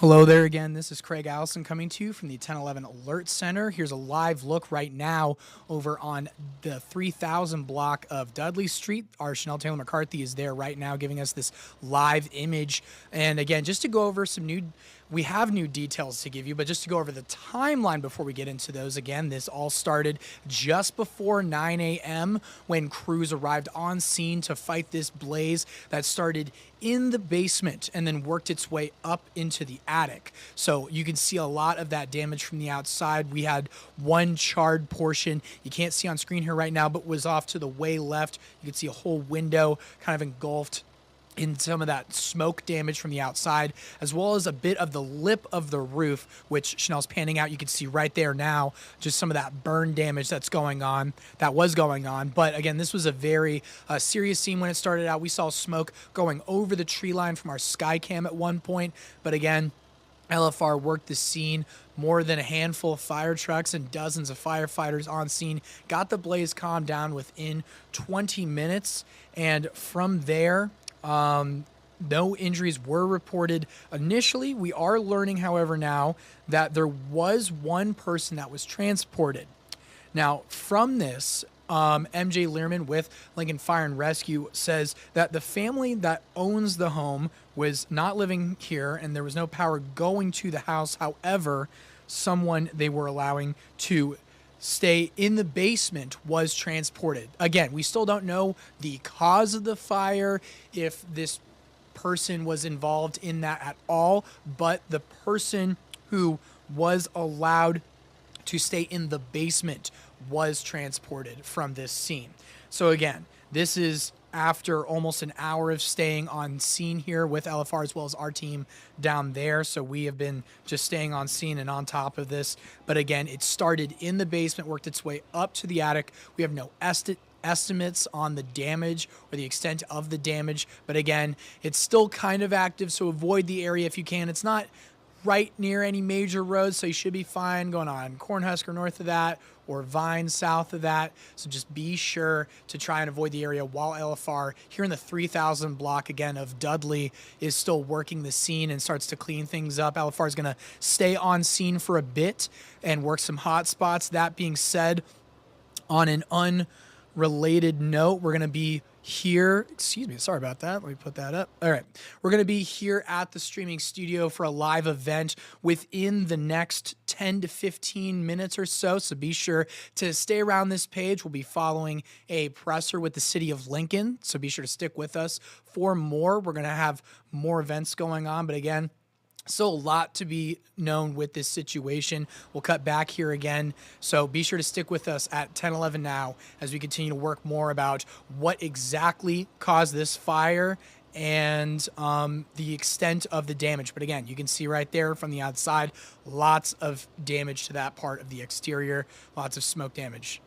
Hello there again. This is Craig Allison coming to you from the 1011 Alert Center. Here's a live look right now over on the 3000 block of Dudley Street. Our Chanel Taylor McCarthy is there right now giving us this live image. And again, just to go over we have new details to give you, but just to go over the timeline before we get into those, again, this all started just before 9 a.m. when crews arrived on scene to fight this blaze that started in the basement and then worked its way up into the attic. So you can see a lot of that damage from the outside. We had one charred portion you can't see on screen here right now, but was off to the way left. You can see a whole window kind of engulfed in some of that smoke damage from the outside, as well as a bit of the lip of the roof, which Chanel's panning out. You can see right there now just some of that burn damage that was going on. But again, this was a very serious scene when it started out. We saw smoke going over the tree line from our sky cam at one point, but again, LFR worked the scene. More than a handful of fire trucks and dozens of firefighters on scene got the blaze calmed down within 20 minutes, and from there, no injuries were reported initially. We are learning, however, now that there was one person that was transported. Now, from this, MJ Learman with Lincoln Fire and Rescue says that the family that owns the home was not living here and there was no power going to the house. However, someone they were allowing to stay in the basement was transported. Again, we still don't know the cause of the fire, if this person was involved in that at all, but the person who was allowed to stay in the basement was transported from this scene. So again, this is after almost an hour of staying on scene here with LFR as well as our team down there. So we have been just staying on scene and on top of this. But again, it started in the basement, worked its way up to the attic. We have no estimates on the damage or the extent of the damage. But again, it's still kind of active, so avoid the area if you can. It's not right near any major roads, so you should be fine going on Cornhusker north of that or Vine south of that. So just be sure to try and avoid the area while LFR here in the 3000 block again of Dudley is still working the scene and starts to clean things up. LFR is going to stay on scene for a bit and work some hot spots. That being said, on an unrelated note, we're going to be here, sorry about that, let me put that up. All right, we're going to be here at the streaming studio for a live event within the next 10 to 15 minutes or so, so be sure to stay around this page. We'll be following a presser with the city of Lincoln, so be sure to stick with us for more. We're going to have more events going on, but again, still a lot to be known with this situation. We'll cut back here again, so be sure to stick with us at 10:11 now as we continue to work more about what exactly caused this fire and the extent of the damage. But again, you can see right there from the outside, lots of damage to that part of the exterior, lots of smoke damage.